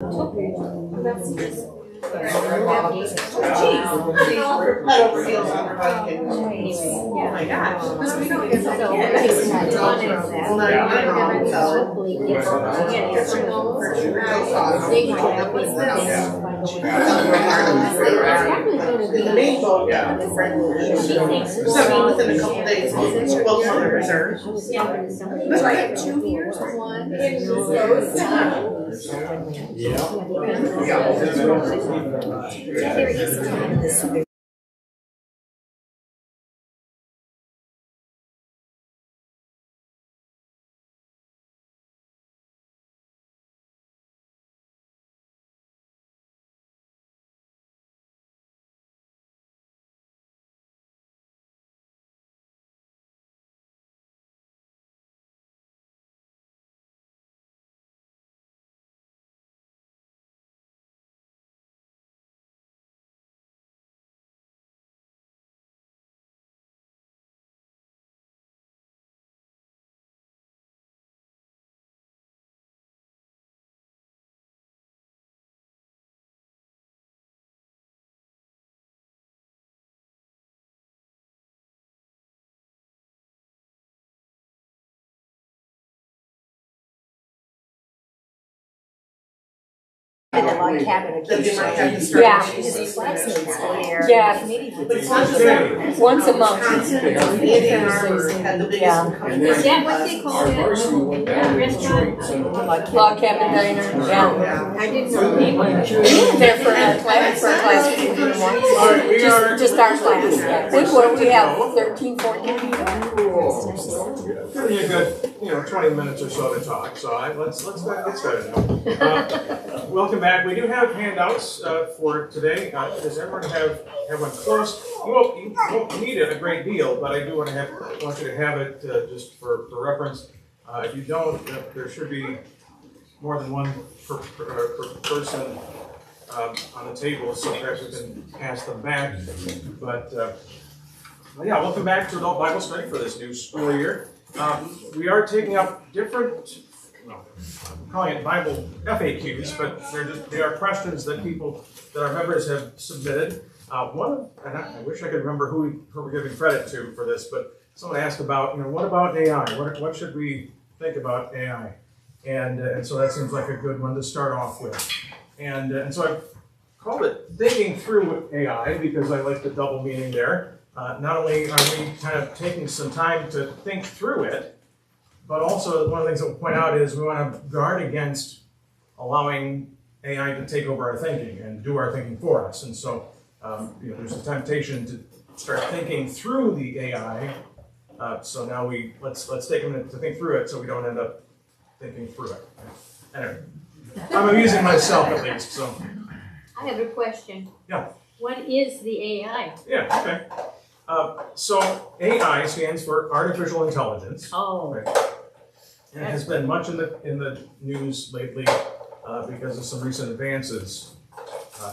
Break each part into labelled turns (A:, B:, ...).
A: Within a couple days, both on the reserve. But I have 2 years, one in there is.
B: The log cabin.
A: Yeah.
B: Yeah. Once a month. Yeah.
C: Is that what they call it? Restaurant?
B: Log cabin diner. Yeah.
C: I didn't know they were.
B: There for a class just our class. Which one we have 13, 14 people.
D: Give you a good, 20 minutes or so to talk. So let's get started. Welcome back. We do have handouts for today. Does everyone have one close? You won't need it a great deal, but I do want you to have it just for reference. If you don't, there should be more than one per person on the table, so perhaps we can pass them back. But yeah, welcome back to Adult Bible Study for this new school year. We are taking up different, I'm calling it Bible FAQs, but they are questions that our members have submitted. And I wish I could remember who we're giving credit to for this, but someone asked about, what about AI? What should we think about AI? And so that seems like a good one to start off with. And so I've called it Thinking Through AI because I like the double meaning there. Not only are we kind of taking some time to think through it, but also one of the things that we'll point out is we want to guard against allowing AI to take over our thinking and do our thinking for us. And so there's a temptation to start thinking through the AI. So now let's take a minute to think through it so we don't end up thinking through it. Anyway, I'm amusing myself at least. So
C: I have a question.
D: Yeah.
C: What is the AI?
D: Yeah, okay. So AI stands for artificial intelligence.
C: Oh.
D: Right? And it has been much in the news lately because of some recent advances.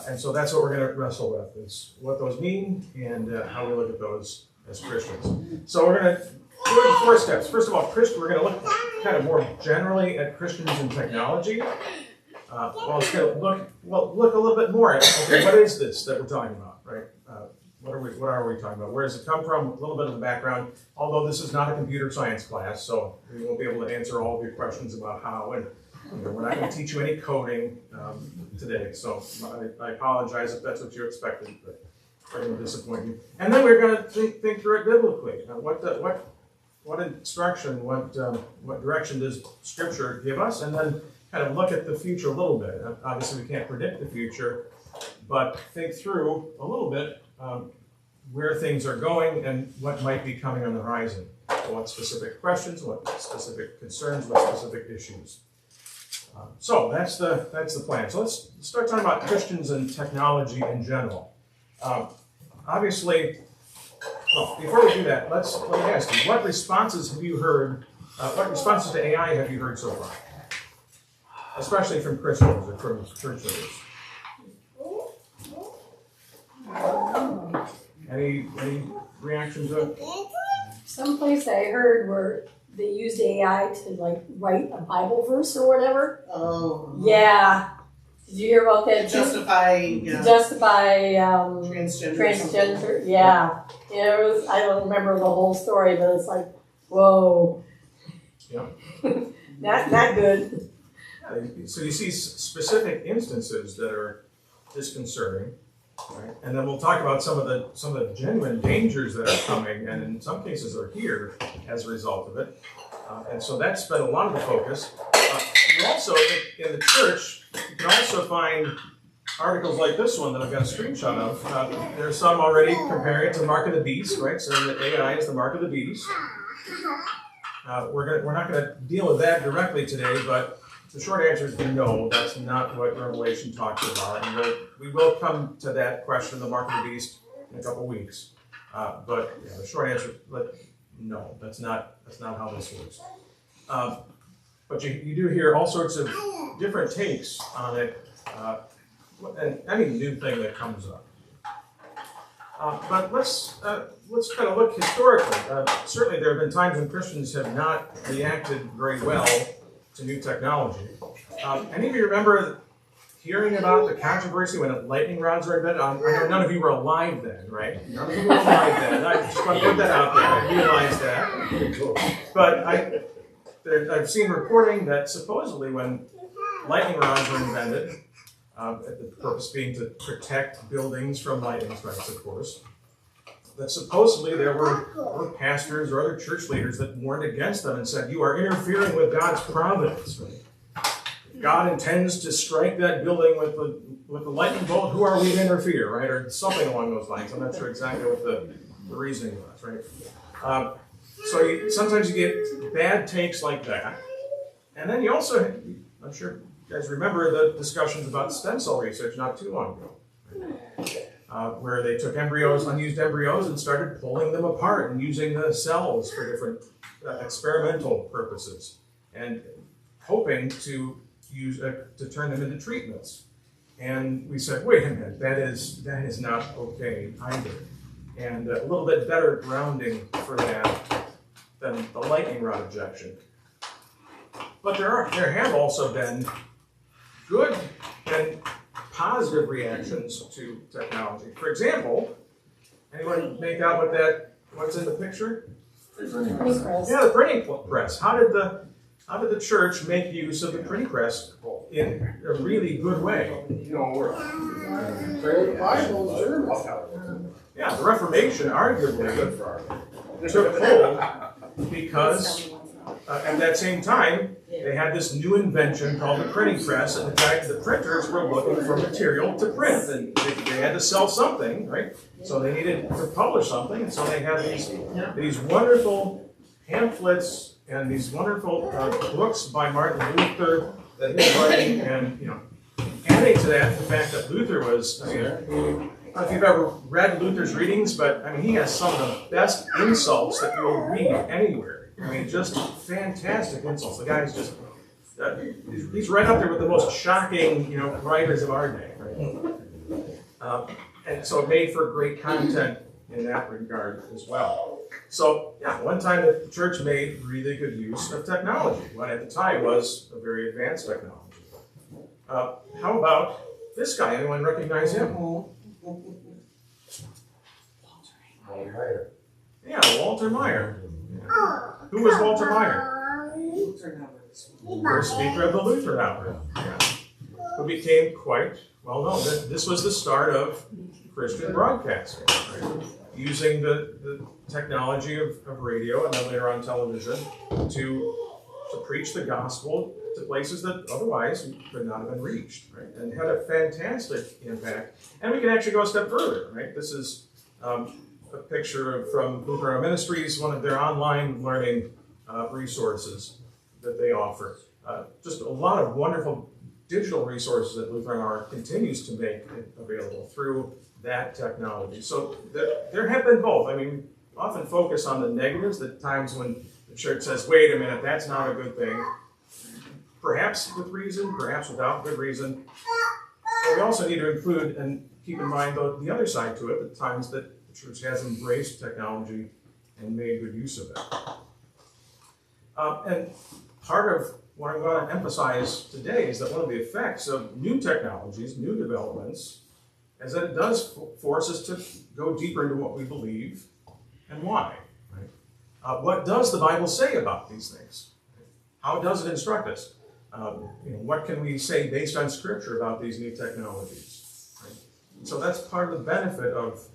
D: And so that's what we're going to wrestle with, is what those mean and how we look at those as Christians. So we're going to do it in 4 steps. First of all, we're going to look kind of more generally at Christians and technology. Well, it's going to look a little bit more at, okay, what is this that we're talking about, right? What are we talking about? Where does it come from? A little bit of the background, although this is not a computer science class, so we won't be able to answer all of your questions about how, and we're not going to teach you any coding today, so I apologize if that's what you expected, but we're going to disappoint you. And then we're going to think through it biblically. What instruction, what direction does Scripture give us? And then kind of look at the future a little bit. Obviously, we can't predict the future, but think through a little bit where things are going and what might be coming on the horizon. What specific questions, what specific concerns, what specific issues. So that's the plan. So let's start talking about Christians and technology in general. Obviously, well, before we do that, let me ask you, what responses have you heard? What responses to AI have you heard so far? Especially from Christians or from church leaders. Any reactions?
B: Someplace I heard where they used AI to write a Bible verse or whatever.
A: Oh.
B: Yeah. Did you hear about that?
A: Justify,
B: Justify,
A: transgender.
B: transgender, yeah. Yeah, it was, I don't remember the whole story, but it's like, whoa.
D: Yeah.
B: Not good.
D: So you see specific instances that are disconcerting, right? And then we'll talk about some of the genuine dangers that are coming, and in some cases are here as a result of it. And so that's been a lot of the focus. You also, in the church, you can also find articles like this one that I've got a screenshot of. There's some already comparing it to the mark of the beast, right? Saying that AI is the mark of the beast. We're not going to deal with that directly today, but the short answer is no, that's not what Revelation talks about. And we will come to that question, the mark of the beast, in a couple of weeks. But yeah, the short answer, no, that's not how this works. But you do hear all sorts of different takes on it, and any new thing that comes up. But let's kind of look historically. Certainly there have been times when Christians have not reacted very well to new technology. Any of you remember hearing about the controversy when lightning rods were invented? I know none of you were alive then, right? None of you were alive then. I just want to put that out there. I realize that. But I've seen reporting that supposedly when lightning rods were invented, the purpose being to protect buildings from lightning strikes, of course, that supposedly there were pastors or other church leaders that warned against them and said, you are interfering with God's providence. God intends to strike that building with the lightning bolt. Who are we to interfere, right? Or something along those lines. I'm not sure exactly what the reasoning was, right? So sometimes you get bad takes like that. And then you also, I'm sure you guys remember the discussions about stem cell research not too long ago, where they took unused embryos, and started pulling them apart and using the cells for different experimental purposes, and hoping to turn them into treatments. And we said, wait a minute, that is not okay either. And a little bit better grounding for that than the lightning rod objection. But there have also been good and positive reactions to technology. For example, anyone make out what's in the picture? Yeah, the printing press. How did the church make use of the printing press in a really good way? Yeah, the Reformation arguably took hold because at that same time they had this new invention called the printing press, and the printers were looking for material to print, and they had to sell something, right? So they needed to publish something, and so they had these wonderful pamphlets and these wonderful books by Martin Luther that he was writing, and adding to that the fact that Luther was, I don't know if you've ever read Luther's readings, but he has some of the best insults that you'll read anywhere. Just fantastic insults. The guy's just, he's right up there with the most shocking, writers of our day, right? And so it made for great content in that regard as well. So, yeah, one time the church made really good use of technology, what at the time was a very advanced technology. How about this guy? Anyone recognize him? Yeah, Walter Maier. Yeah. Who was Walter Maier? First speaker of the Luther Hour, who became quite well known. This was the start of Christian broadcasting, right? Using the technology of radio and then later on television to preach the gospel to places that otherwise could not have been reached, right? And had a fantastic impact. And we can actually go a step further, right? This is a picture from Lutheran Ministries, one of their online learning resources that they offer. Just a lot of wonderful digital resources that Lutheran Hour continues to make available through that technology. So there have been both. We often focus on the negatives, the times when the church says, wait a minute, that's not a good thing. Perhaps with reason, perhaps without good reason. But we also need to include and keep in mind the other side to it, the times that the church has embraced technology and made good use of it. And part of what I want to emphasize today is that one of the effects of new technologies, new developments, is that it does force us to go deeper into what we believe and why. Right? What does the Bible say about these things? How does it instruct us? What can we say based on Scripture about these new technologies? Right? So that's part of the benefit of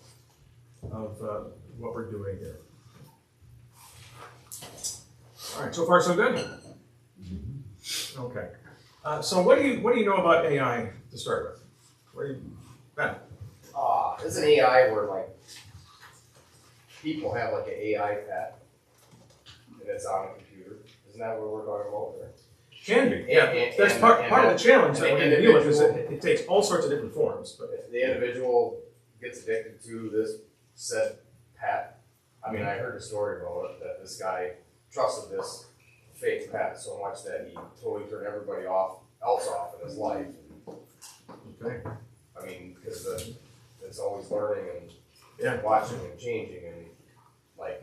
D: what we're doing here. All right, so far so good. Okay. So what do you know about AI to start with? What do you, Ben?
E: It's an AI where like people have like an AI pet and it's on a computer. Isn't that what we're talking about there?
D: Can be. Yeah. That's part of the challenge that we deal with is that it takes all sorts of different forms. But
E: if the individual gets addicted to this said pet, I mean, I heard a story about it that this guy trusted this fake pet so much that he totally turned everybody else off in his life.
D: okay.
E: I mean, because it's always learning
D: Yeah.
E: and watching and changing and like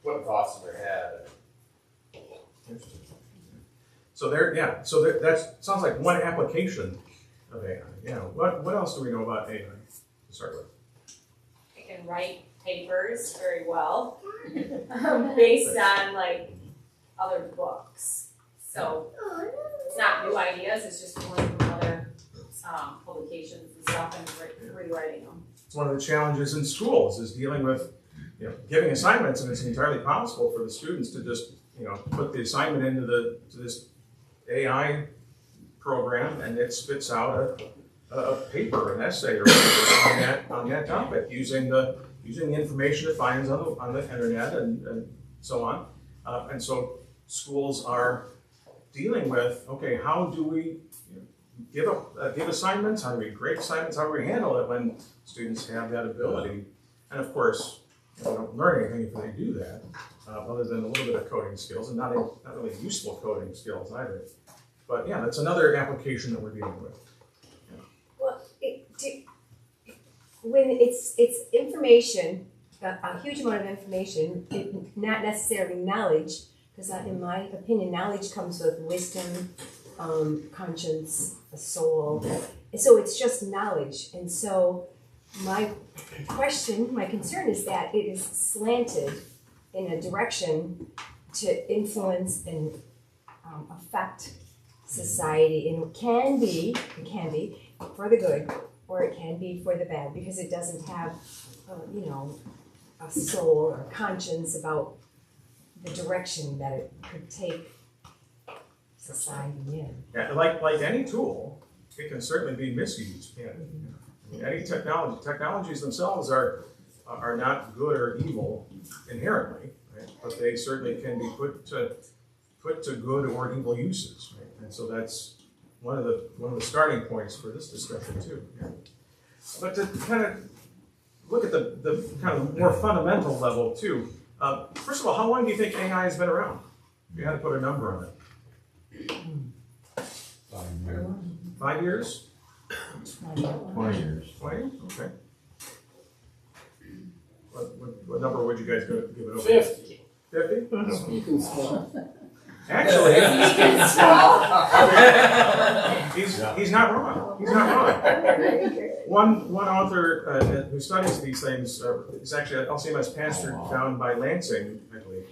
E: putting thoughts in their head.
D: Interesting. So that sounds like one application of AI. Yeah. What else do we know about AI to start with?
F: I can write papers very well based on like other books. So it's not new ideas, it's just pulling from other publications and stuff and rewriting them.
D: It's one of the challenges in schools is dealing with giving assignments, and it's entirely possible for the students to just put the assignment into this AI program, and it spits out a paper, an essay, or whatever on that topic using the information it finds on the internet and so on. And so schools are dealing with, okay, how do we give assignments? How do we grade assignments? How do we handle it when students have that ability? And of course, they don't learn anything if they do that, other than a little bit of coding skills, and not really useful coding skills either. But yeah, that's another application that we're dealing with.
G: Well, when it's information, a huge amount of information, not necessarily knowledge, because in my opinion, knowledge comes with wisdom, conscience, a soul. And so it's just knowledge. And so my concern is that it is slanted in a direction to influence and affect society. And it can be for the good, or it can be for the bad, because it doesn't have, a soul or conscience about the direction that it could take society in.
D: Yeah, like any tool, it can certainly be misused. Yeah. I mean, any technologies themselves are not good or evil inherently, right? But they certainly can be put to good or evil uses, right? And so that's one of the starting points for this discussion too. Yeah. But to kind of look at the kind of more fundamental level too. First of all, how long do you think AI has been around? If you had to put a number on it. 5 years?
C: 20 years.
D: 20? Okay. What number would you guys give it over?
C: 50.
D: 50?
C: You can small.
D: Actually, he's not wrong. He's not wrong. One author who studies these things is actually an LCMS pastor down by Lansing, I believe,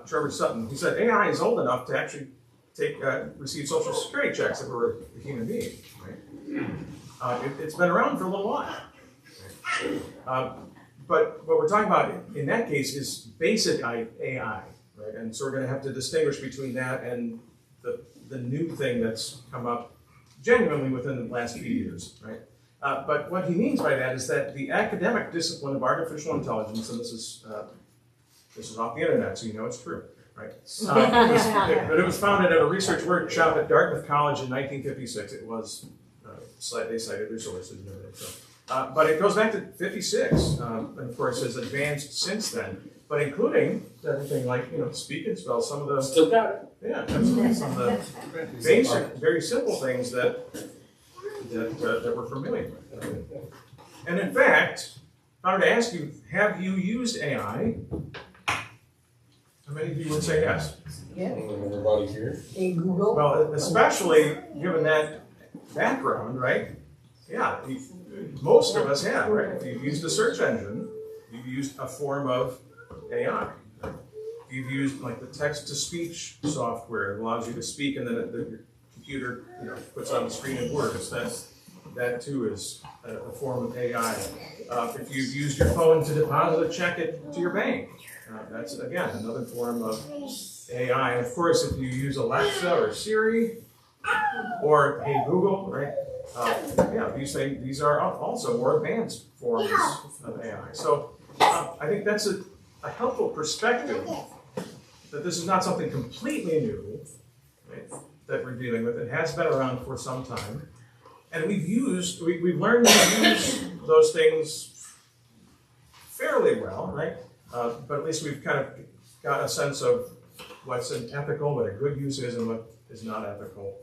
D: Trevor Sutton. He said AI is old enough to actually receive Social Security checks if it were a human being. Right? It's been around for a little while. But what we're talking about in that case is basic AI. Right? And so we're going to have to distinguish between that and the new thing that's come up genuinely within the last few years. Right? But what he means by that is that the academic discipline of artificial intelligence, and this is off the internet, so you know it's true, right? But it was founded at a research workshop at Dartmouth College in 1956. It was they cited their sources and everything. So, but it goes back to 56, and of course has advanced since then. But including everything like speak and spell, some of the
C: Still got it.
D: yeah, some of the basic, very simple things that we're familiar with. And in fact, if I were to ask you, have you used AI? How many many of you would say yes?
C: Everybody here?
B: In Google.
D: Well, especially given that background, right? Yeah, most of us have, right? If you've used a search engine, you've used a form of AI. You've used like the text-to-speech software that allows you to speak and then your computer, puts on the screen and words. That too is a form of AI. If you've used your phone to deposit a check to your bank, that's again another form of AI. And of course, if you use Alexa or Siri or Hey Google, right? These are also more advanced forms of AI. So I think that's a helpful perspective that this is not something completely new, right, that we're dealing with. It has been around for some time. And we've learned to use those things fairly well, right? But at least we've kind of got a sense of what's ethical, what a good use is, and what is not ethical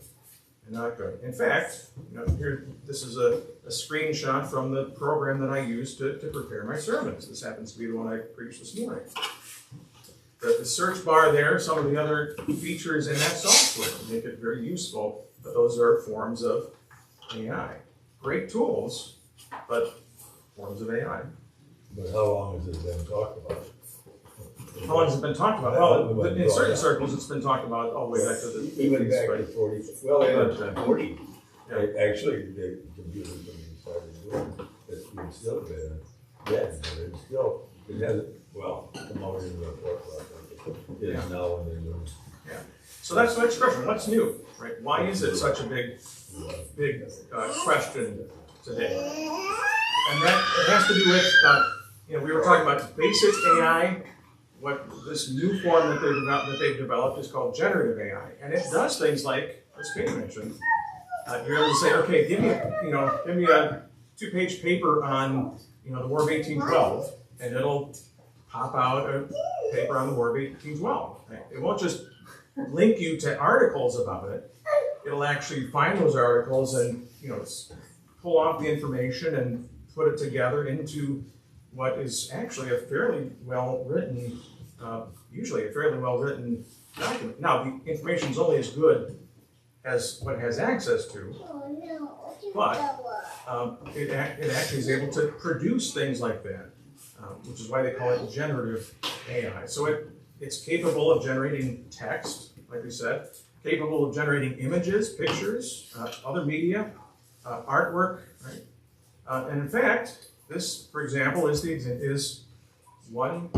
D: and not good. In fact, here, this is a screenshot from the program that I use to prepare my sermons. This happens to be the one I preached this morning. The search bar there, some of the other features in that software make it very useful, but those are forms of AI. Great tools, but forms of AI.
C: But how long has it been talked about?
D: How long has it been talked about? Well, in certain circles, it's been talked about all the way back to the
C: Even
D: 80s,
C: back
D: right?
C: to 40, well, in the 40.
D: Yeah.
C: Actually, the computers when we started doing it, it would still have been dead, but it hasn't, well, come over in the report, it is now when they're doing.
D: So that's the next question. What's new, right? Why is it such a big question today? And that it has to do with, we were talking about basic AI. What this new form that they've developed is called generative AI, and it does things like, as Katie mentioned, you're able to say, okay, give me a 2-page paper on the War of 1812, and it'll pop out a paper on the War of 1812. It won't just link you to articles about it. It'll actually find those articles and pull off the information and put it together into what is actually a fairly well-written, usually a fairly well-written document. Now, the information is only as good as what it has access to, but it actually is able to produce things like that, which is why they call it generative AI. So it's capable of generating text, like we said, capable of generating images, pictures, other media, artwork, right? And in fact, this, for example, is one.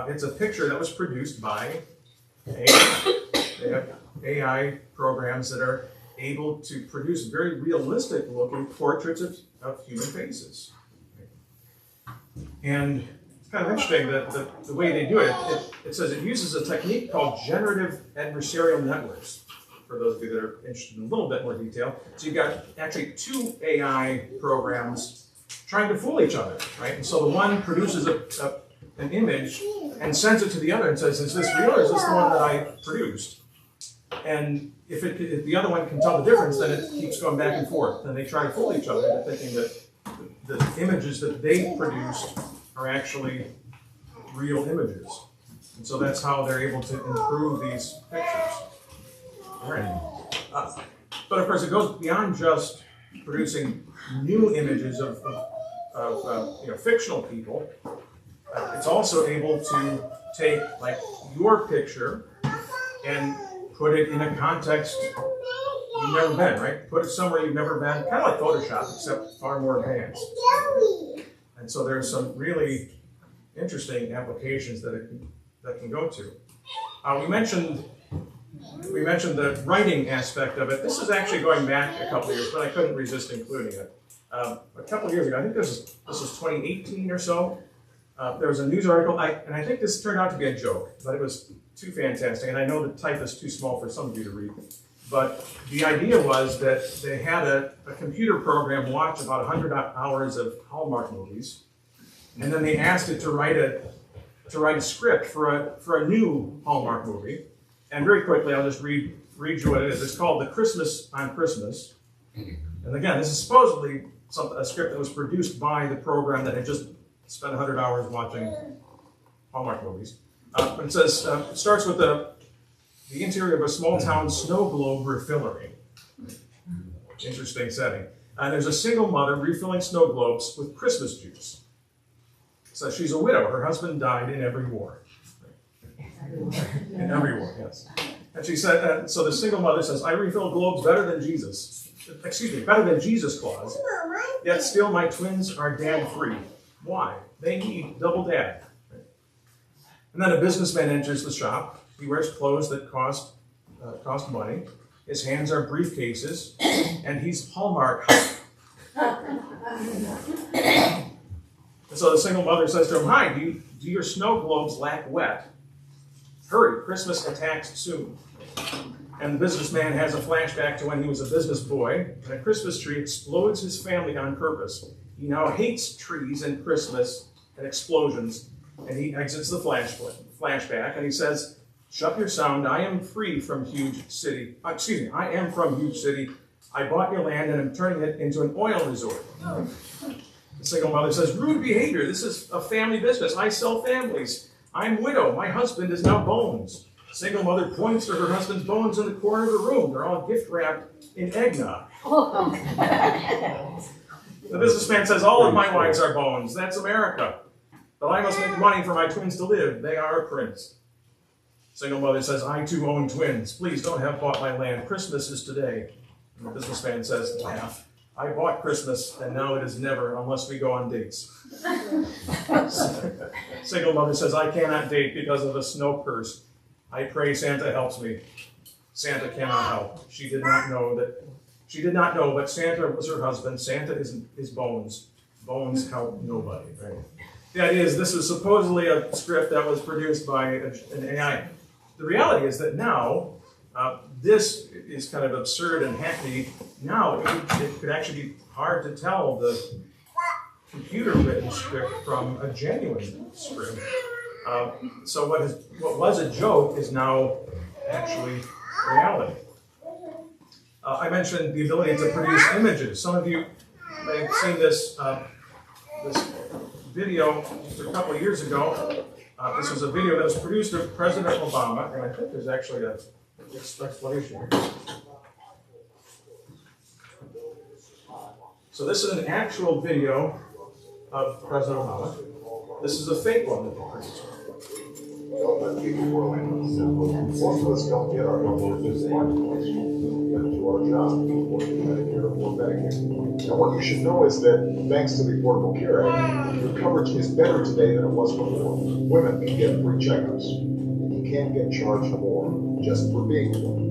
D: It's a picture that was produced by AI. They have AI programs that are able to produce very realistic-looking portraits of human faces. And it's kind of interesting that the way they do it, it says it uses a technique called generative adversarial networks. For those of you that are interested in a little bit more detail, so you've got actually 2 AI programs trying to fool each other, right? And so the one produces an image and sends it to the other and says, is this real or is this the one that I produced? And if the other one can tell the difference, then it keeps going back and forth. And they try to fool each other into thinking that the images that they produced are actually real images. And so that's how they're able to improve these pictures. All right. But of course, it goes beyond just producing new images of fictional people. It's also able to take like your picture and put it in a context you've never been, right? Put it somewhere you've never been, kind of like Photoshop, except far more advanced. And so there's some really interesting applications that it can go to. We mentioned the writing aspect of it. This is actually going back a couple of years, but I couldn't resist including it. A couple of years ago, I think this was 2018 or so, there was a news article, and I think this turned out to be a joke, but it was too fantastic, and I know the type is too small for some of you to read. But the idea was that they had a computer program watch about 100 hours of Hallmark movies, and then they asked it to write a script for a new Hallmark movie. And very quickly, I'll just read you what it is. It's called The Christmas on Christmas. And again, this is supposedly a script that was produced by the program that had just spent 100 hours watching Hallmark movies. It says, it starts with the interior of a small town snow globe refillery. Interesting setting. And there's a single mother refilling snow globes with Christmas juice. So she's a widow. Her husband died in every war. In every war, yes. And she said, so the single mother says, I refill globes better than Jesus. Better than Jesus Claus. Yet still my twins are dad-free. Why? They need double dad. And then a businessman enters the shop. He wears clothes that cost money. His hands are briefcases, and he's Hallmark. And so the single mother says to him, hi, do your snow globes lack wet? Hurry, Christmas attacks soon. And the businessman has a flashback to when he was a business boy, and a Christmas tree explodes his family on purpose. He now hates trees and Christmas and explosions, and he exits the flashback, and he says, shut your sound, I am from huge city. I bought your land and am turning it into an oil resort. The single mother says, rude behavior, this is a family business. I sell families. I'm widow, my husband is now bones. The single mother points to her husband's bones in the corner of the room. They're all gift wrapped in eggnog. The businessman says, all of my wives are bones. That's America. But I must make money for my twins to live. They are a prince. Single mother says, I too own twins. Please don't have bought my land. Christmas is today. And the businessman says, laugh. I bought Christmas, and now it is never unless we go on dates. Single mother says, I cannot date because of a snow curse. I pray Santa helps me. Santa cannot help. She did not know, but Santa was her husband. Santa is Bones. Bones help nobody. Right? The idea is this is supposedly a script that was produced by an AI. The reality is that now, this is kind of absurd and hackneyed. Now, it could actually be hard to tell the computer-written script from a genuine script. So what was a joke is now actually reality. I mentioned the ability to produce images. Some of you may have seen this video just a couple of years ago. This was a video that was produced of President Obama, and I think there's actually an explanation. So this is an actual video of President Obama. This is a fake one that they produced.
H: Don't let people whirl in. Most of us don't get our health insurance marketplace. We do our job, or Medicare or Medicare. And what you should know is that thanks to the Affordable Care Act, your coverage is better today than it was before. Women can get free checkups. You can't get charged more just for being a woman.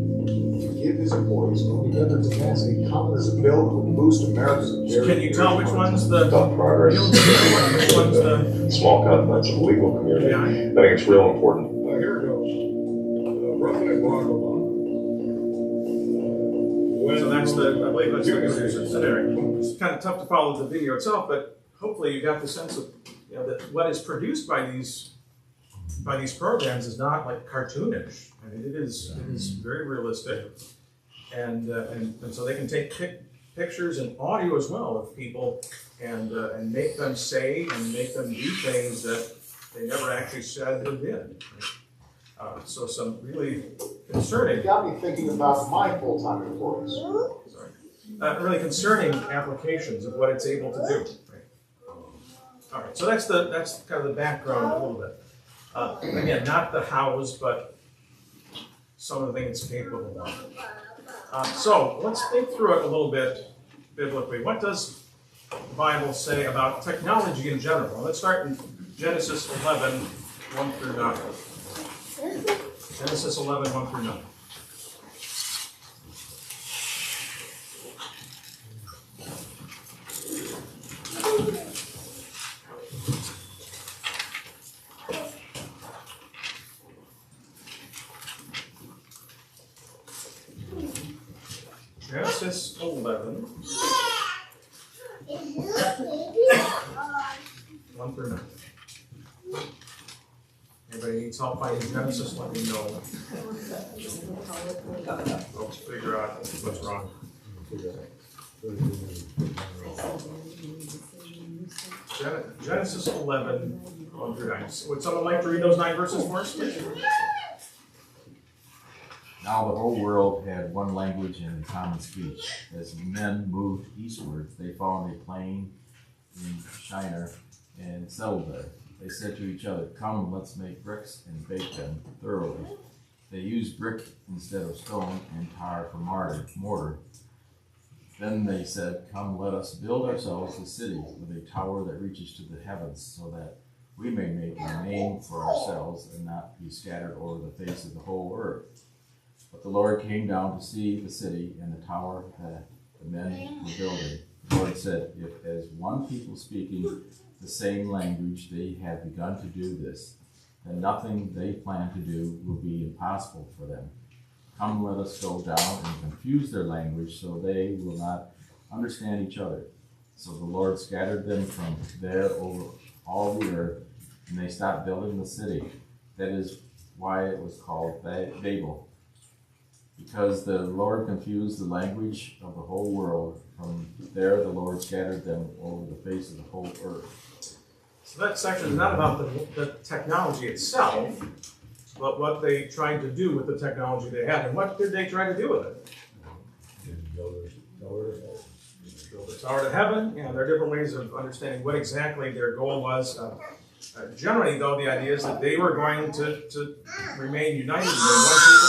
H: Give his employees only better capacity. Commoners a bill that would boost America's very.
D: Can you tell which one's the
H: progress?
D: Which one's the
H: small confidential legal community?
D: Yeah.
H: I think it's real important.
I: Here it goes. President Barack Obama.
D: So that's I believe that's the producer scenario. It's kind of tough to follow the video itself, but hopefully you got the sense of that what is produced by these programs is not like cartoonish. I mean, it is very realistic, and so they can take pictures and audio as well of people and make them say and make them do things that they never actually said or did. So some really concerning.
H: It got me thinking about my full-time employees.
D: Really concerning applications of what it's able to do. Right. All right, so that's kind of the background a little bit. Again, not the hows, but some of the things it's capable of. So let's think through it a little bit biblically. What does the Bible say about technology in general? Let's start in Genesis 11, 1 through 9. Genesis 11, 1 through 9. Genesis 11, 1 through 9. Anybody needs help finding Genesis, let me know. Let's figure out what's wrong. Genesis 11, 1 through 9. Would someone like to read those 9 verses for us, please?
J: Now the whole world had one language and a common speech. As men moved eastward, they found a plain in Shinar and settled there. They said to each other, "Come, let's make bricks and bake them thoroughly." They used brick instead of stone and tar for mortar. Then they said, "Come, let us build ourselves a city with a tower that reaches to the heavens, so that we may make a name for ourselves and not be scattered over the face of the whole earth." But the Lord came down to see the city and the tower that the men were building. The Lord said, "If as one people speaking the same language they have begun to do this, then nothing they plan to do will be impossible for them. Come, let us go down and confuse their language so they will not understand each other." So the Lord scattered them from there over all the earth, and they stopped building the city. That is why it was called Babel, because the Lord confused the language of the whole world. From there the Lord scattered them over the face of the whole earth.
D: So that section is not about the technology itself, but what they tried to do with the technology they had. And what did they try to do with it? Build a tower to heaven. Yeah, there are different ways of understanding what exactly their goal was. Generally, though, the idea is that they were going to remain united as one people,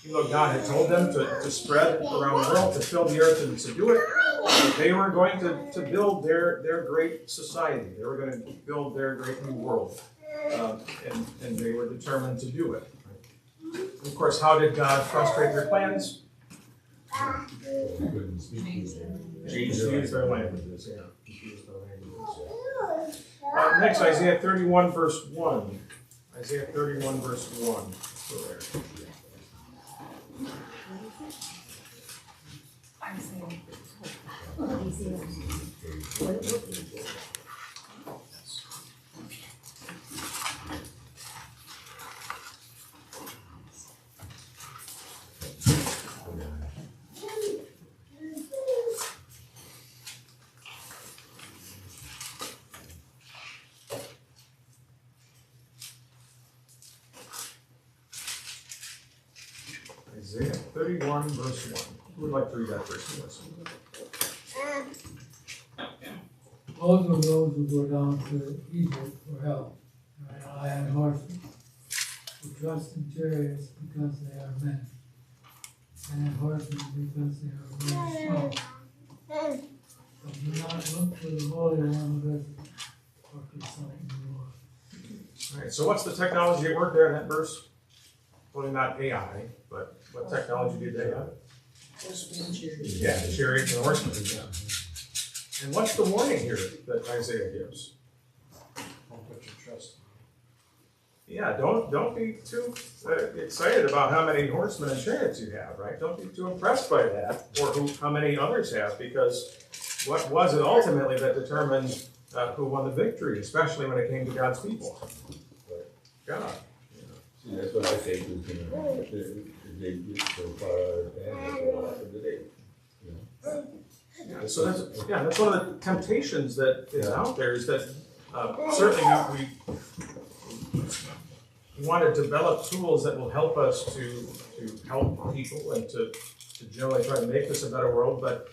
D: even though God had told them to spread around the world, to fill the earth and to do it. They were going to build their great society. They were going to build their great new world. And they were determined to do it. Of course, how did God frustrate their plans? Confuse their languages. Yeah. Confuse their languages. Next, Isaiah 31, verse 1. Isaiah 31, verse 1. So there. Isaiah 31, verse 1. Who would like to read that verse for us?
K: Those are those who go down to Egypt for help, and rely on horses, who trust in chariots because they are men, and in horses because they are very strong. But do not look for the Holy One of Israel, or consult the Lord.
D: All right, so what's the technology at work there in that verse? Well, not AI, but what technology did they have? Yeah, chariots and horsemen. Yeah. And what's the warning here that Isaiah gives?
I: Don't put your trust
D: Yeah, don't be too excited about how many horsemen and chariots you have, right? Don't be too impressed by that, or how many others have, because what was it ultimately that determined who won the victory, especially when it came to God's people? God.
C: See, that's what I think is gonna, if they get so far advanced, what happened today? You know?
D: Yeah, so that's one of the temptations that is out there, is that certainly we want to develop tools that will help us to help people and to generally try to make this a better world, but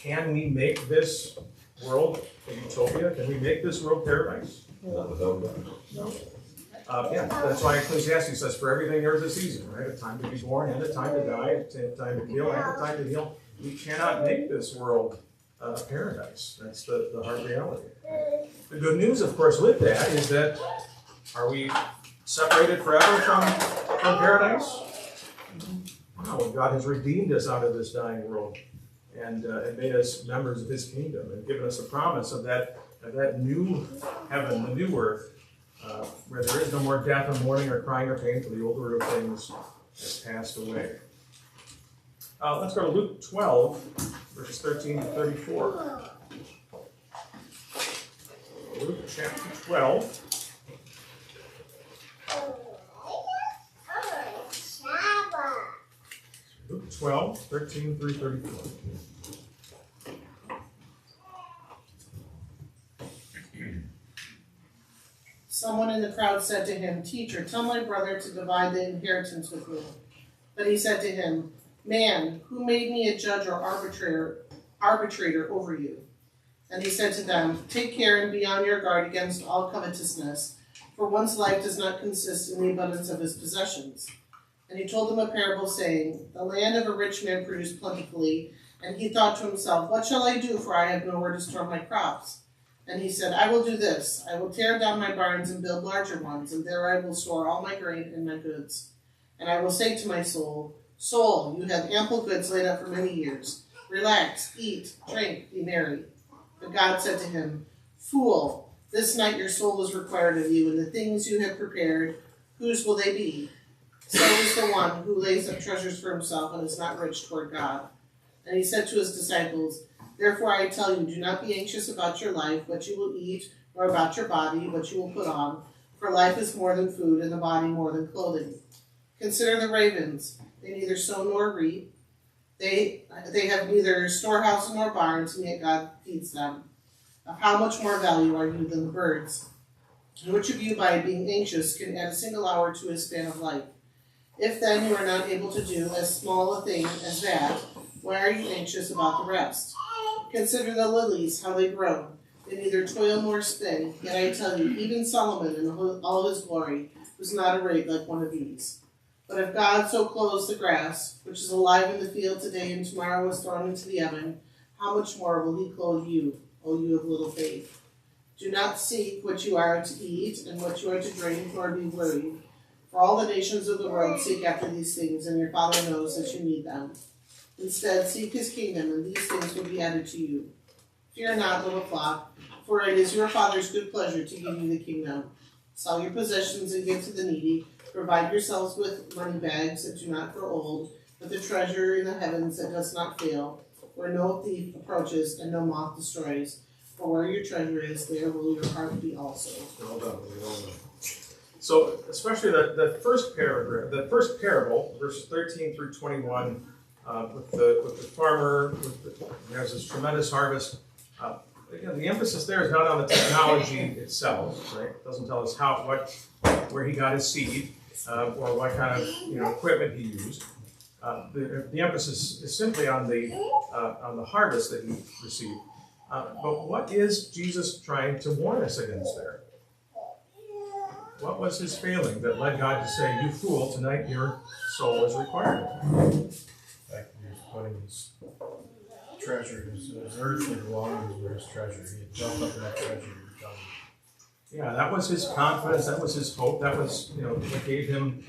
D: can we make this world a utopia? Can we make this world paradise?
C: Not without God.
D: No. That's why Ecclesiastes says, for everything there is a season, right? A time to be born and a time to die, a time to kill and a time to heal. We cannot make this world a paradise. That's the hard reality. The good news, of course, with that is that, are we separated forever from paradise? No, God has redeemed us out of this dying world and made us members of His kingdom and given us a promise of that new heaven, the new earth, where there is no more death or mourning or crying or pain, for the old order of things has passed away. Let's go to Luke 12, verses 13 to 34. Luke chapter 12. Luke 12, 13 through 34.
A: Someone in the crowd said to him, "Teacher, tell my brother to divide the inheritance with me." But he said to him, "Man, who made me a judge or arbitrator over you?" And he said to them, "Take care and be on your guard against all covetousness, for one's life does not consist in the abundance of his possessions." And he told them a parable, saying, "The land of a rich man produced plentifully, and he thought to himself, 'What shall I do, for I have nowhere to store my crops?' And he said, 'I will do this. I will tear down my barns and build larger ones, and there I will store all my grain and my goods. And I will say to my soul, Soul, you have ample goods laid up for many years. Relax, eat, drink, be merry.' But God said to him, 'Fool, this night your soul is required of you, and the things you have prepared, whose will they be? So is the one who lays up treasures for himself and is not rich toward God.' And he said to his disciples, 'Therefore I tell you, do not be anxious about your life, what you will eat, or about your body, what you will put on. For life is more than food, and the body more than clothing. Consider the ravens. They neither sow nor reap. They have neither storehouse nor barns, and yet God feeds them. Of how much more value are you than the birds? And which of you, by being anxious, can add a single hour to his span of life? If then you are not able to do as small a thing as that, why are you anxious about the rest? Consider the lilies, how they grow. They neither toil nor spin. Yet I tell you, even Solomon in all his glory was not arrayed like one of these. But if God so clothes the grass, which is alive in the field today and tomorrow is thrown into the oven, how much more will he clothe you, O you of little faith? Do not seek what you are to eat and what you are to drink, nor be worried. For all the nations of the world seek after these things, and your Father knows that you need them. Instead, seek his kingdom, and these things will be added to you. Fear not, little flock, for it is your Father's good pleasure to give you the kingdom. Sell your possessions and give to the needy. Provide yourselves with money bags that do not grow old, with a treasure in the heavens that does not fail, where no thief approaches and no moth destroys. For where your treasure is, there will your heart be also."
D: Well done. So, especially the first paragraph, the first parable, verses 13 through 21, with the farmer who has this tremendous harvest. Again, the emphasis there is not on the technology itself, right? It doesn't tell us where he got his seed, or what kind of equipment he used. The emphasis is simply on the harvest that he received. But what is Jesus trying to warn us against there? What was his failing that led God to say, "You fool, tonight your soul is required"?
I: In fact, he was putting his treasure, his earthly belongings were his treasure. He had built up that treasure.
D: Yeah, that was his confidence. That was his hope. That was, what gave him,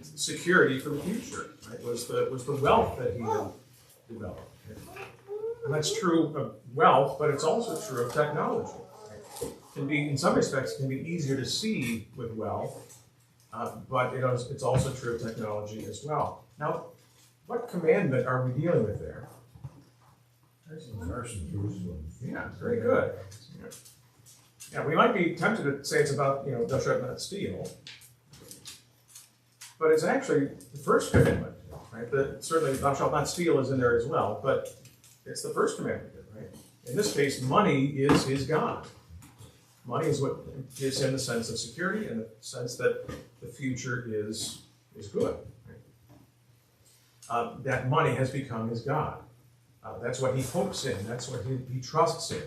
D: security for the future. Right? Was the wealth that he had developed. And that's true of wealth, but it's also true of technology. Can be, in some respects, can be easier to see with wealth, but it's also true of technology as well. Now, what commandment are we dealing with there? Yeah, very good. Yeah, we might be tempted to say it's about, thou shalt not steal, but it's actually the first commandment, right? Certainly, thou shalt not steal is in there as well, but it's the first commandment, right? In this case, money is his God. Money is what gives him the sense of security and the sense that the future is good. Right? That money has become his God. That's what he hopes in. That's what he trusts in.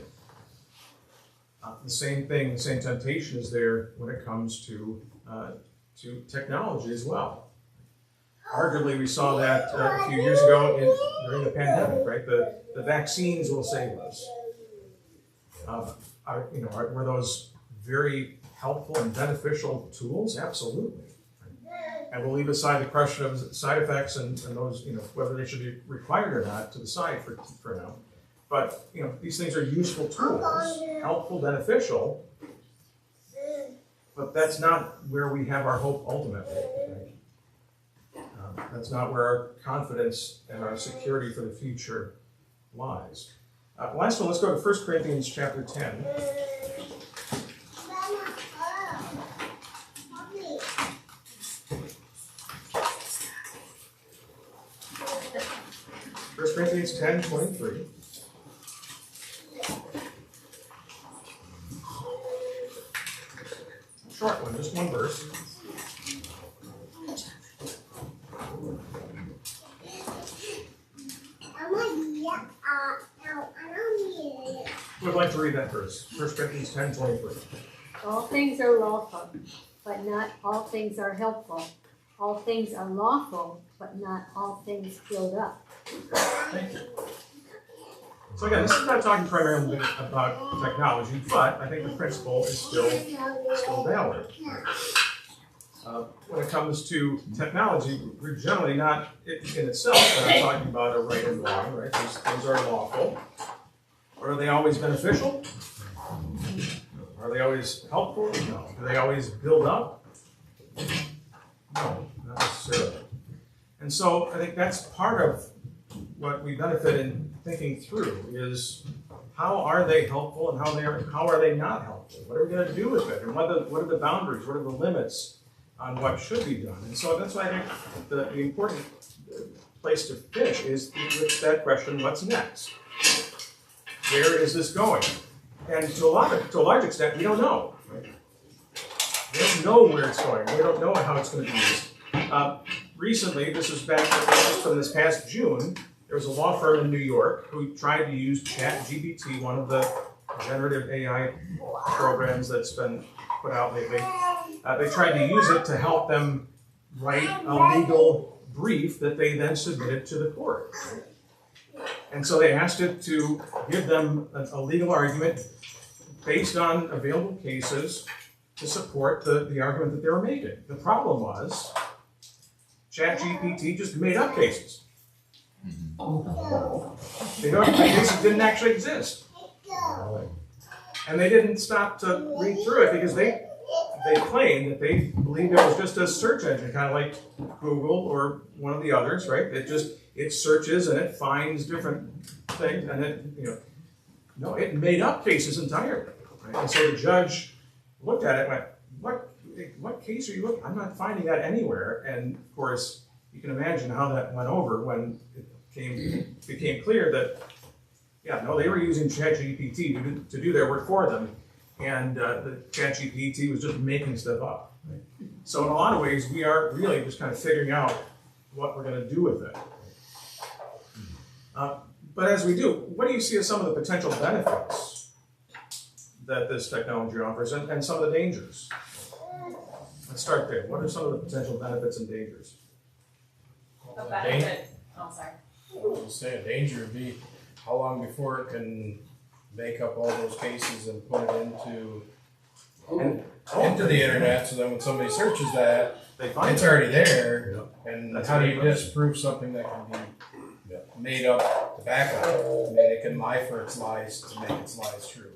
D: The same thing, the same temptation is there when it comes to technology as well. Arguably, we saw that a few years ago during the pandemic, right? The vaccines will save us. Were those very helpful and beneficial tools? Absolutely. And we'll leave aside the question of side effects and those, whether they should be required or not to the side for now. But, these things are useful tools, helpful, beneficial, but that's not where we have our hope ultimately. Right? That's not where our confidence and our security for the future lies. Last one, let's go to 1 Corinthians chapter 10. First Corinthians 10:23. short one, just one verse. Who would like to read that verse? 1 Corinthians 10:23.
L: All things are lawful, but not all things are helpful. All things are lawful, but not all things build up.
D: Thank you. So again, this is not talking primarily about technology, but I think the principle is still valid. When it comes to technology, we're generally not in itself talking about a right and wrong, right? These things are lawful. But are they always beneficial? Are they always helpful? No. Do they always build up? No, not necessarily. And so I think that's part of what we benefit in thinking through is how are they helpful and how are they not helpful? What are we going to do with it? And what are the boundaries? What are the limits on what should be done? And so that's why I think the important place to finish is with that question, what's next? Where is this going? And to a large extent, we don't know. Right? We don't know where it's going. We don't know how it's going to be used. Recently, this was back just from this past June, there was a law firm in New York who tried to use ChatGPT, one of the generative AI programs that's been put out lately. They tried to use it to help them write a legal brief that they then submitted to the court. And so they asked it to give them a legal argument based on available cases to support the argument that they were making. The problem was ChatGPT just made up cases. The cases didn't actually exist. And they didn't stop to read through it because they claimed that they believed it was just a search engine, kind of like Google or one of the others, right? It searches and it finds different things, and it made up cases entirely. Right? And so the judge looked at it and went, what case are you looking? I'm not finding that anywhere. And of course, you can imagine how that went over when it became clear that, they were using ChatGPT to do their work for them, and the ChatGPT was just making stuff up. Right? So in a lot of ways, we are really just kind of figuring out what we're going to do with it. But as we do, what do you see as some of the potential benefits that this technology offers and some of the dangers? Let's start there. What are some of the potential benefits and dangers?
F: A benefit. Oh, sorry.
I: I was just saying, danger would be how long before it can make up all those cases and put it into the internet, so then when somebody searches that, it's already there. And how do you disprove something that can be made up to back up? I mean, it can lie for its lies to make its lies true.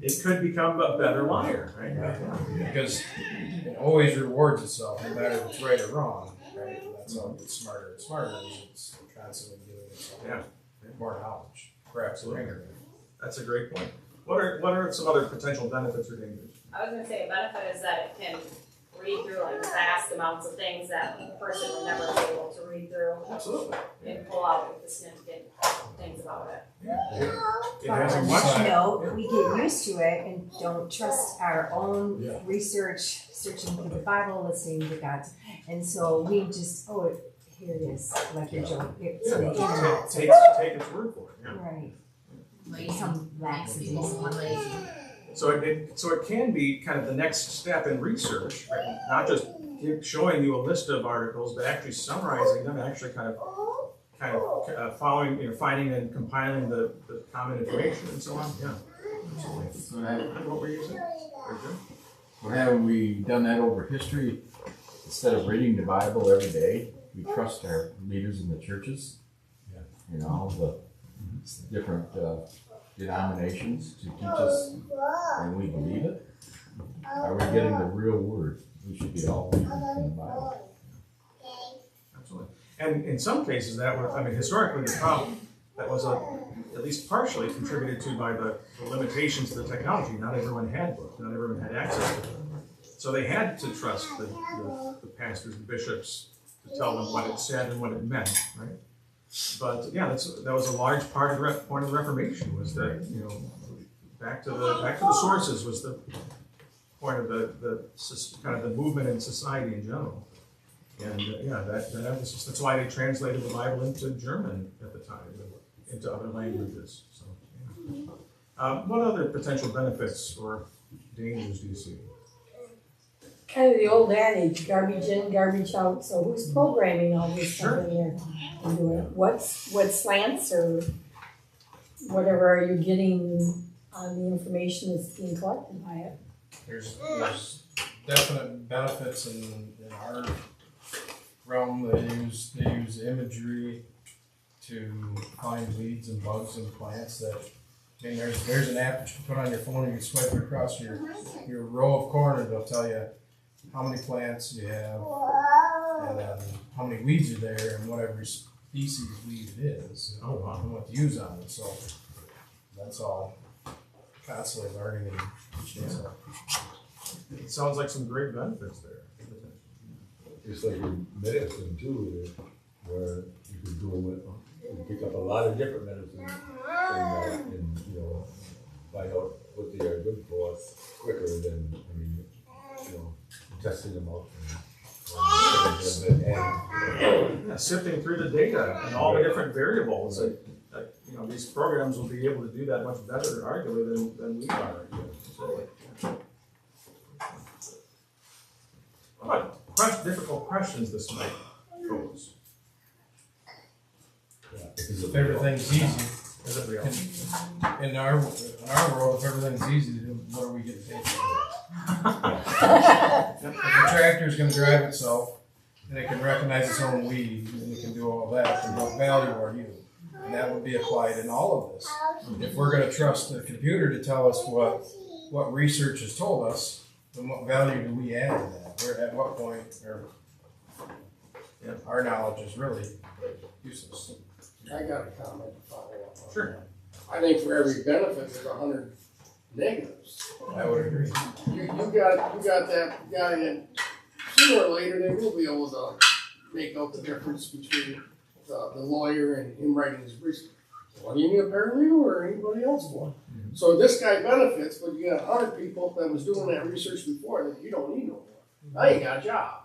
D: It could become a better liar, right?
I: Because it always rewards itself, no matter if it's right or wrong, right? That's how it gets smarter and smarter as it's constantly giving itself more knowledge, perhaps greater.
D: That's a great point. What are some other potential benefits or dangers?
F: I was going to say a benefit is that it can read through like vast amounts of things that a person would never be able to read through.
D: Absolutely.
F: And pull out the significant things about it.
D: It has a much.
G: We get used to it and don't trust our own research, searching through the Bible, listening to God. And so we just, here it is, like you're joking. It's the internet.
D: Take its word for it.
G: Right. Become lax and lazy.
D: So it can be kind of the next step in research, right? Not just showing you a list of articles, but actually summarizing them, actually kind of following, finding and compiling the common information and so on. Yeah. Absolutely.
J: So
D: What were you saying?
J: So haven't we done that over history? Instead of reading the Bible every day, we trust our leaders in the churches. All the different denominations to teach us, and we believe it. Are we getting the real word? We should be all believing in the Bible.
D: Absolutely. And in some cases, historically, the problem that was at least partially contributed to by the limitations of the technology. Not everyone had books. Not everyone had access to them. So they had to trust the pastors and bishops to tell them what it said and what it meant, right? But that was a large part of the point of the Reformation was that back to the sources was the point of kind of the movement in society in general. And that emphasis, that's why they translated the Bible into German at the time, into other languages. So, what other potential benefits or dangers do you see?
B: Kind of the old adage, garbage in, garbage out. So who's programming all this stuff in there? And doing it? What slants or whatever are you getting on the information that's being collected by it?
I: There's definite benefits in our realm. They use imagery to find weeds and bugs and plants that, I mean, there's an app that you can put on your phone and you can swipe it across your row of corn and it'll tell you how many plants you have and then how many weeds are there and whatever species weed it is and what to use on it. So that's all constantly learning and so.
D: It sounds like some great benefits there.
C: It's like in medicine too, where you can do you pick up a lot of different medicines and find out what they are good for quicker than testing them out.
D: Sifting through the data and all the different variables. These programs will be able to do that much better, arguably, than we are. What difficult questions this might pose?
I: If everything's easy, in our world, if everything's easy, then what are we getting paid for? If the tractor's going to drive itself and it can recognize its own weed and it can do all that, then what value are you? And that would be applied in all of this. If we're going to trust the computer to tell us what research has told us, then what value do we add to that? At what point our knowledge is really useless.
M: I got a comment to follow up on.
D: Sure.
M: I think for every benefit, there's 100 negatives.
I: I would agree.
M: You got that guy that sooner or later they will be able to make out the difference between the lawyer and him writing his research. Well, do you need a paralegal or anybody else for? Mm-hmm. So this guy benefits, but you got 100 people that was doing that research before that you don't need no more. Now you got a job.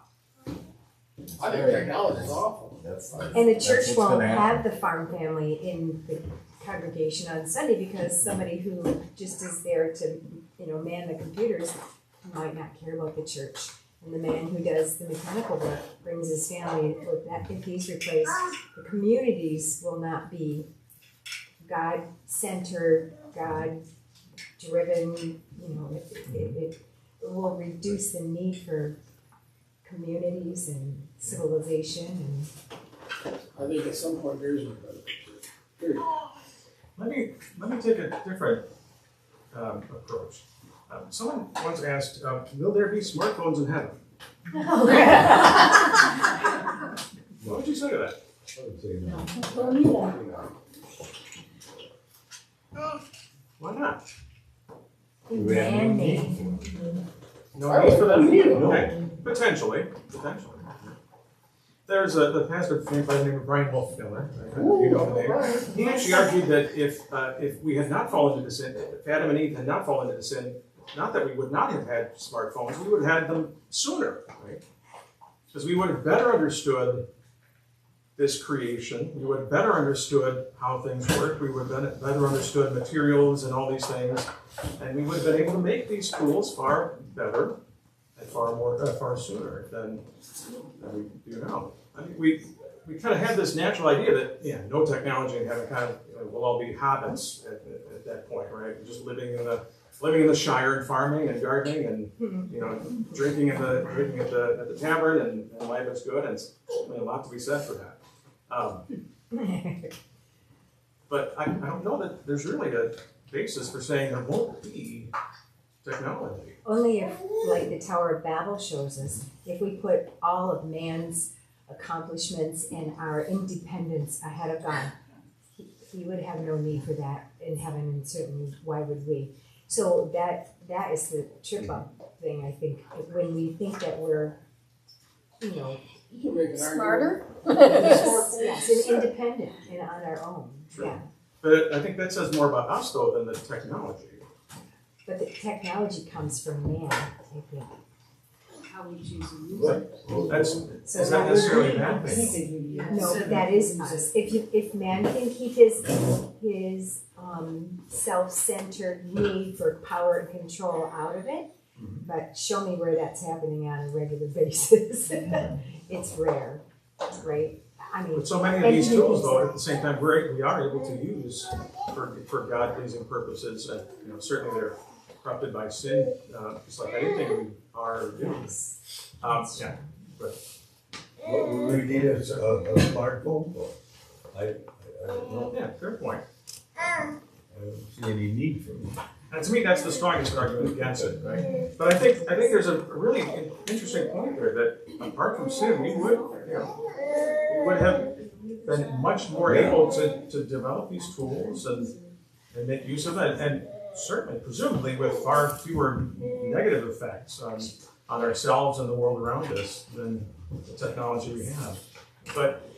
M: I think technology is awful.
G: And the church won't have the farm family in the congregation on Sunday because somebody who just is there to, man the computers might not care about the church. And the man who does the mechanical work brings his family. If he's replaced, the communities will not be God-centered, God-driven. It will reduce the need for communities and civilization.
M: I think at some point there's no benefit.
D: Let me take a different approach. Someone once asked, will there be smartphones in heaven? What would you say to that?
C: I would say no.
D: Why not?
G: Man-made.
D: No need for them? Okay. Potentially. There's the pastor by the name of Brian Wolfmiller. You know the name. He actually argued that if we had not fallen into sin, if Adam and Eve had not fallen into sin, not that we would not have had smartphones, we would have had them sooner, right? Because we would have better understood this creation, we would have better understood how things work, we would have better understood materials and all these things, and we would have been able to make these tools far better and far sooner than we do now. I mean, we kind of had this natural idea that no technology in heaven, kind of we'll all be hobbits at that point, right? Just living in the Shire and farming and gardening and drinking at the tavern and life is good, and a lot to be said for that. But I don't know that there's really a basis for saying there won't be technology.
G: Only if, like the Tower of Babel shows us, if we put all of man's accomplishments and our independence ahead of God, he would have no need for that in heaven, and certainly why would we? So that is the trip up thing, I think. When we think that we're,
L: Smarter?
G: yes, and independent and on our own.
D: Sure.
G: Yeah.
D: But I think that says more about us though than the technology.
G: but the technology comes from man, I think.
L: How we choose to use it.
D: Well, that's
G: So
D: is not necessarily a bad thing.
G: No, that is us. If man can keep his self-centered need for power and control out of it, but show me where that's happening on a regular basis. It's rare, right? I mean,
D: But so many of these tools, though, at the same time, we are able to use for God-pleasing purposes, and certainly they're corrupted by sin, just like anything we are doing. Yeah, but
C: What we really need is a smartphone. I don't know.
D: yeah, fair point.
C: I don't see any need for it.
D: And to me, that's the strongest argument against it, right? But I think there's a really interesting point there that apart from sin, we would have been much more able to develop these tools and make use of it, and certainly, presumably, with far fewer negative effects on ourselves and the world around us than the technology we have. But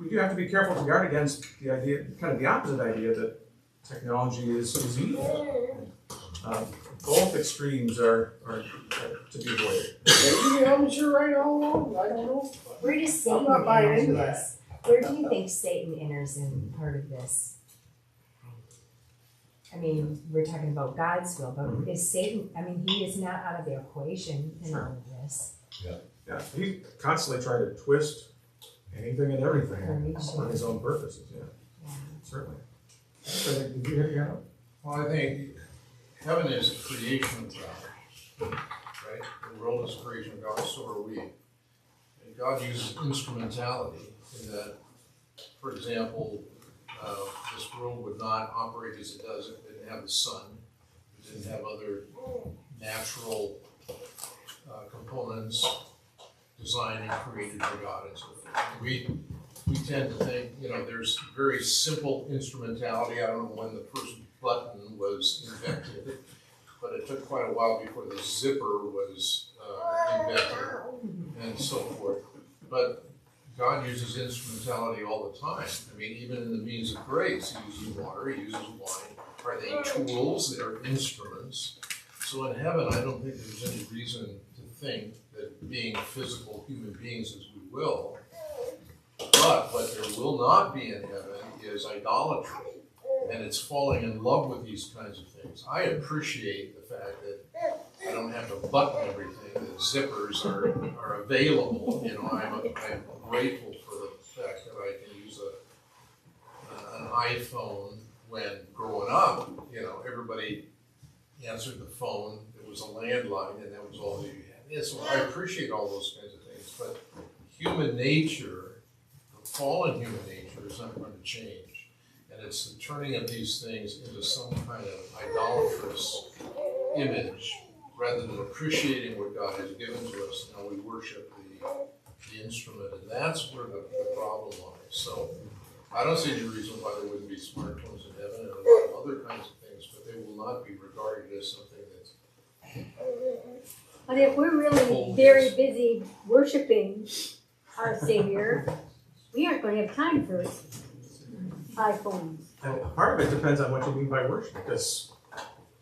D: we do have to be careful to guard against the idea, kind of the opposite idea, that technology is evil. Both extremes are to be avoided.
M: Maybe I'm sure right all along. I don't know.
G: where does Satan
M: I'm not buying
G: enter
M: into
G: this? Where do you think Satan enters in part of this? I mean, we're talking about God's will, but is Satan, I mean, he is not out of the equation in all of this.
D: Yeah, he's constantly trying to twist anything and everything for his own purposes. Yeah, certainly. Did you hear that?
I: Well, I think heaven is a creation of God, right? The world is a creation of God, so are we. And God uses instrumentality in that, for example, this world would not operate as it does if it didn't have the sun, if it didn't have other natural components designed and created by God and so forth. We tend to think, there's very simple instrumentality. I don't know when the first button was invented, but it took quite a while before the zipper was invented and so forth. But God uses instrumentality all the time. I mean, even in the means of grace, he uses water, he uses wine. Are they tools? They're instruments. So in heaven, I don't think there's any reason to think that being physical human beings as we will, but what there will not be in heaven is idolatry. And it's falling in love with these kinds of things. I appreciate the fact that I don't have to button everything, that zippers are available. I'm grateful for the fact that I can use an iPhone. When growing up, everybody answered the phone. It was a landline, and that was all that you had. Yeah, so I appreciate all those kinds of things. But human nature, the fallen human nature, is not going to change. And it's the turning of these things into some kind of idolatrous image, rather than appreciating what God has given to us. Now we worship the instrument, and that's where the problem lies. So I don't see any reason why there wouldn't be smartphones in heaven and a lot of other kinds of things, but they will not be regarded as something that's.
L: But if we're really very busy worshiping our Savior, we aren't going to have time for iPhones.
D: And part of it depends on what you mean by worship, because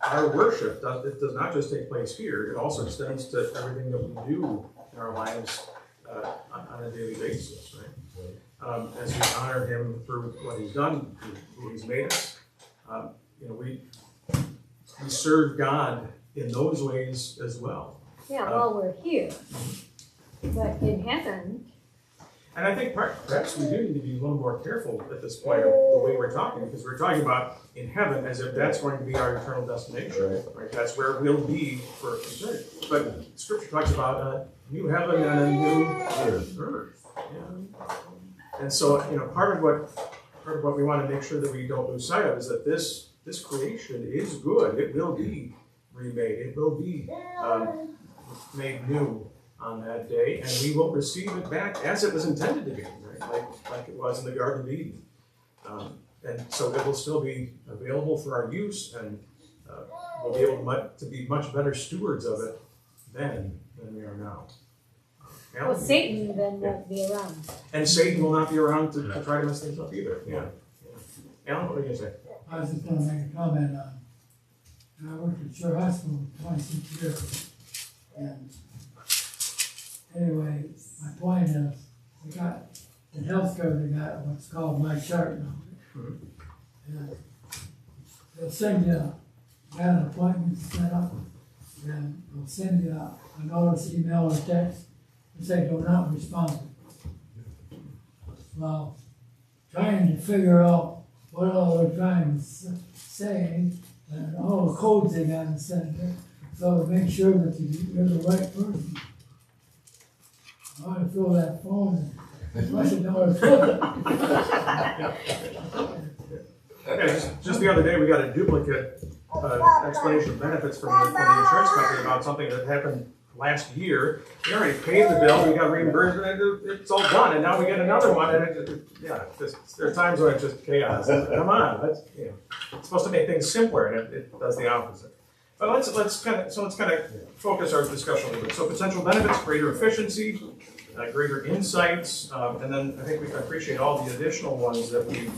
D: our worship does not just take place here, it also extends to everything that we do in our lives on a daily basis, right? As we honor him through what he's done, through who he's made us, we serve God in those ways as well.
L: Yeah, while we're here. But in heaven.
D: And I think perhaps we do need to be a little more careful at this point of the way we're talking, because we're talking about in heaven as if that's going to be our eternal destination, right? That's where we'll be for eternity. But Scripture talks about a new heaven and a new earth. Yeah. And so, part of what we want to make sure that we don't lose sight of is that this creation is good. It will be remade. It will be made new on that day, and we will receive it back as it was intended to be, right? Like it was in the Garden of Eden. And so it will still be available for our use, and we'll be able to be much better stewards of it then than we are now.
L: Well, Satan then won't be around.
D: And Satan will not be around to try to mess things up either. Yeah. Alan, what are you going to say?
K: I was just going to make a comment on I worked at Shore Hospital 26 years. And anyway, my point is, they got, in healthcare, they got what's called My Chart number. And they'll send you, got an appointment set up, and they'll send you a notice, email, or text, and say, do not respond. Well, trying to figure out what all they're trying to say, and all the codes they got to send there, so to make sure that you're the right person. I want to fill that phone and flush it down the toilet.
D: Just the other day, we got a duplicate explanation of benefits from the insurance company about something that happened last year. We already paid the bill, we got reimbursement, and it's all done, and now we get another one, and there are times when it's just chaos. Come on, it's supposed to make things simpler, and it does the opposite. But let's kind of focus our discussion a little bit. So potential benefits: greater efficiency, greater insights, and then I think we can appreciate all the additional ones that we've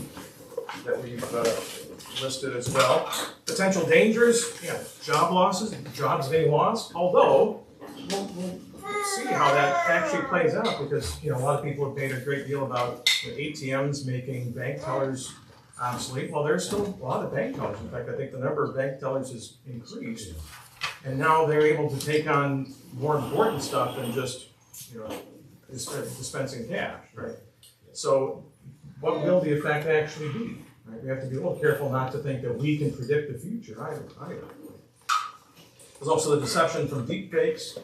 D: listed as well. Potential dangers: job losses, jobs being lost. Although we'll see how that actually plays out, because a lot of people have made a great deal about ATMs making bank tellers obsolete. Well, there's still a lot of bank tellers. In fact, I think the number of bank tellers has increased, and now they're able to take on more important stuff than just dispensing cash, right? So, what will the effect actually be? Right? We have to be a little careful not to think that we can predict the future either. There's also the deception from deep fakes,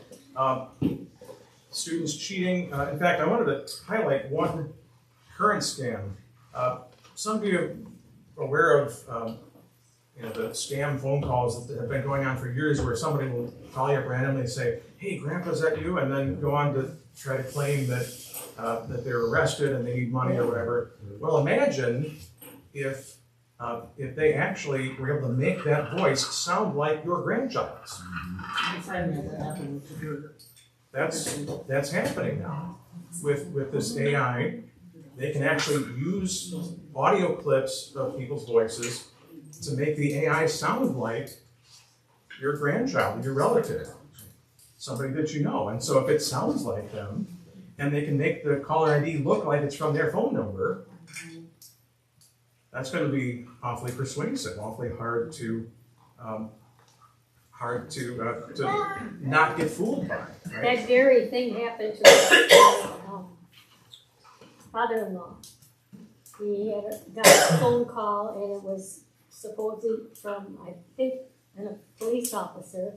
D: students cheating. In fact, I wanted to highlight one current scam. Some of you are aware of the scam phone calls that have been going on for years, where somebody will call you up randomly and say, "Hey, Grandpa, is that you?" and then go on to try to claim that they're arrested and they need money or whatever. Well, imagine if they actually were able to make that voice sound like your grandchild's.
A: My friend had that happen to her.
D: That's happening now with this AI. They can actually use audio clips of people's voices to make the AI sound like your grandchild, your relative, somebody that you know. And so if it sounds like them, and they can make the caller ID look like it's from their phone number, that's going to be awfully persuasive, awfully hard to not get fooled by. Right?
L: That very thing happened to my father-in-law. He got a phone call, and it was supposedly from, I think, a police officer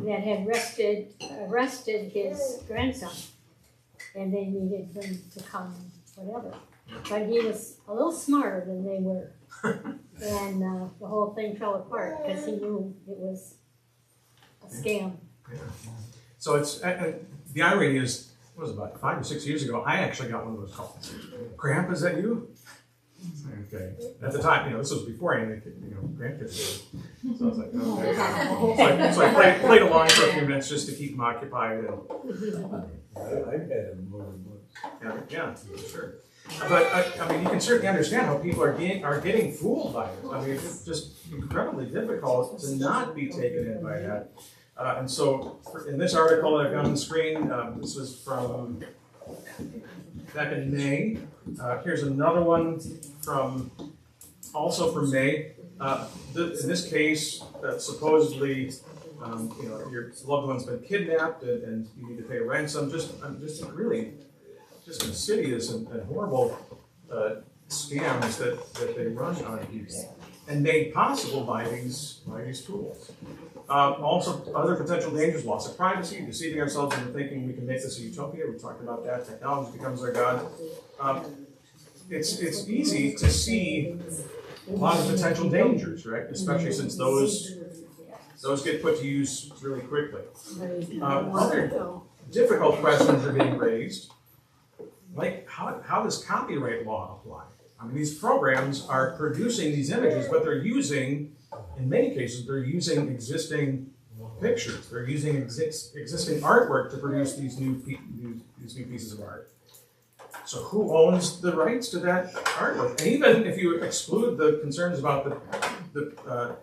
L: that had arrested his grandson, and they needed him to come, whatever. But he was a little smarter than they were, and the whole thing fell apart because he knew it was a scam.
D: Yeah. So it's the irony is, it was about 5 or 6 years ago, I actually got one of those calls. "Grandpa, is that you?" Okay. At the time, this was before any grandkids did. So I was like, okay. So I played along for a few minutes just to keep them occupied. And
C: I've had them more than once.
D: Yeah, sure. But I mean, you can certainly understand how people are getting fooled by it. I mean, it's just incredibly difficult to not be taken in by that. And so, in this article that I've got on the screen, this was from back in May. Here's another one also from May. In this case, supposedly, your loved one's been kidnapped and you need to pay a ransom. Just insidious and horrible scams that they run on people, and made possible by these tools. Also, other potential dangers: loss of privacy, deceiving ourselves into thinking we can make this a utopia. We talked about that. Technology becomes our god. It's easy to see a lot of potential dangers, right? Especially since those get put to use really quickly. Other difficult questions are being raised, like how does copyright law apply? I mean, these programs are producing these images, but they're using, in many cases, they're using existing pictures. They're using existing artwork to produce these new pieces of art. So who owns the rights to that artwork? And even if you exclude the concerns about the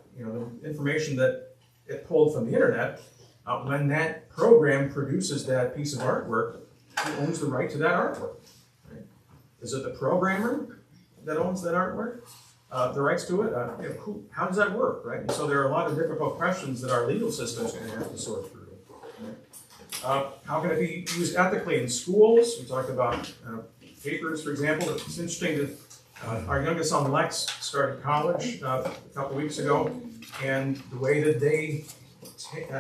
D: information that get pulled from the internet, when that program produces that piece of artwork, who owns the right to that artwork? Right? Is it the programmer that owns that artwork? The rights to it? How does that work, right? And so there are a lot of difficult questions that our legal system is going to have to sort through. Right? How can it be used ethically in schools? We talked about papers, for example. It's interesting that our youngest son, Lex, started college a couple weeks ago, and the way that they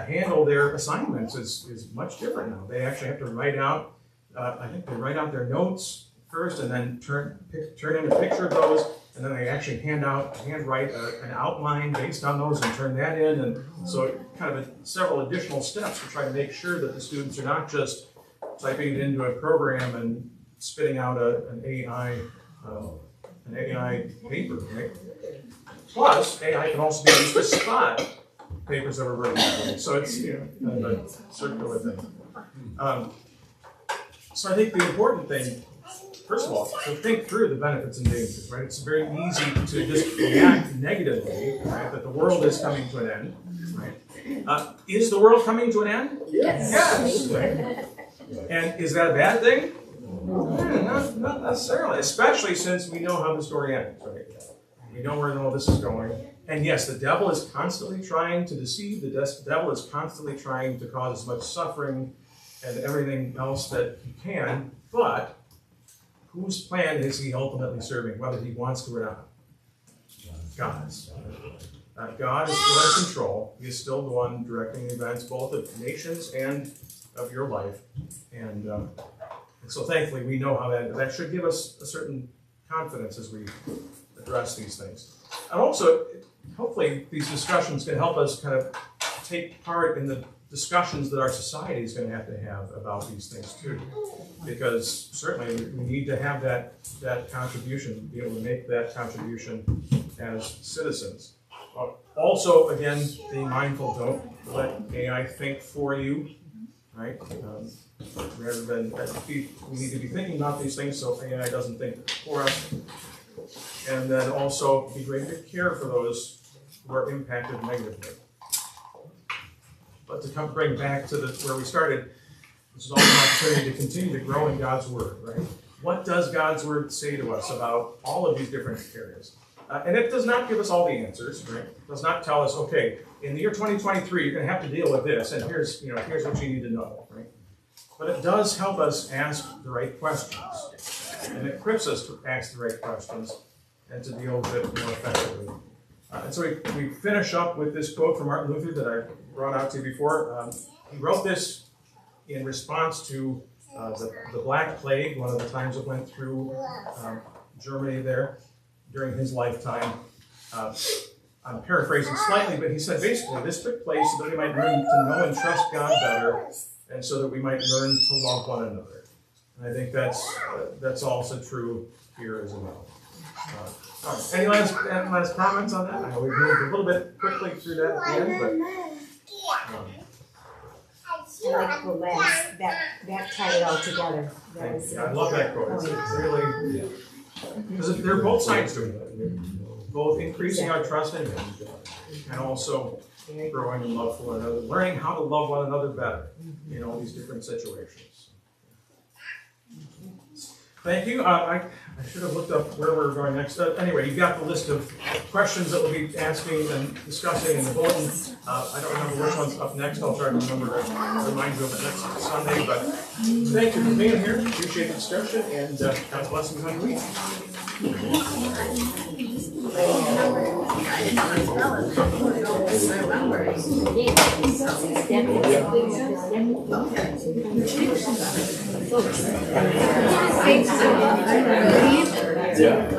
D: handle their assignments is much different now. They actually have to write out, I think they write out their notes first and then turn in a picture of those, and then they actually handwrite an outline based on those and turn that in. And so kind of several additional steps to try to make sure that the students are not just typing it into a program and spitting out an AI paper, right? Plus, AI can also be used to spot papers that are written. So it's kind of a circular thing. So I think the important thing, first of all, to think through the benefits and dangers, right? It's very easy to just react negatively, right? That the world is coming to an end, right? Is the world coming to an end?
M: Yes.
D: Yes. Right? And is that a bad thing? Not necessarily, especially since we know how the story ends, right? We know where all this is going. And yes, the devil is constantly trying to deceive. The devil is constantly trying to cause as much suffering and everything else that he can. But whose plan is he ultimately serving, whether he wants to or not? God's. God is still in control. He is still the one directing the events, both of nations and of your life. And so thankfully, we know how that should give us a certain confidence as we address these things. And also, hopefully, these discussions can help us kind of take part in the discussions that our society is going to have about these things too. Because certainly we need to have that contribution, be able to make that contribution as citizens. Also, again, being mindful, don't let AI think for you, right? Rather than, we need to be thinking about these things so AI doesn't think for us. And then also be great to care for those who are impacted negatively. But to bring back to where we started, this is also an opportunity to continue to grow in God's Word, right? What does God's Word say to us about all of these different areas? And it does not give us all the answers, right? It does not tell us, okay, in the year 2023, you're going to have to deal with this, and here's what you need to know, right? But it does help us ask the right questions. And it equips us to ask the right questions and to deal with it more effectively. And so we finish up with this quote from Martin Luther that I brought out to you before. He wrote this in response to the Black Plague, one of the times it went through Germany there during his lifetime. I'm paraphrasing slightly, but he said basically this took place so that we might learn to know and trust God better, and so that we might learn to love one another. And I think that's also true here as well. All right. Any last comments on that? I know we moved a little bit quickly through that at the end, but.
G: I like the last, that tied it all together.
D: I love that quote. It's really, because there are both sides to it. Both increasing our trust in Him and also growing in love for one another, learning how to love one another better in all these different situations. Thank you. I should have looked up where we're going next. Anyway, you've got the list of questions that we'll be asking and discussing in the bulletin. I don't remember which one's up next. I'll try to remember to remind you of it next Sunday. But thank you for being here. Appreciate the discussion, and God's blessings on your week.
L: Yeah.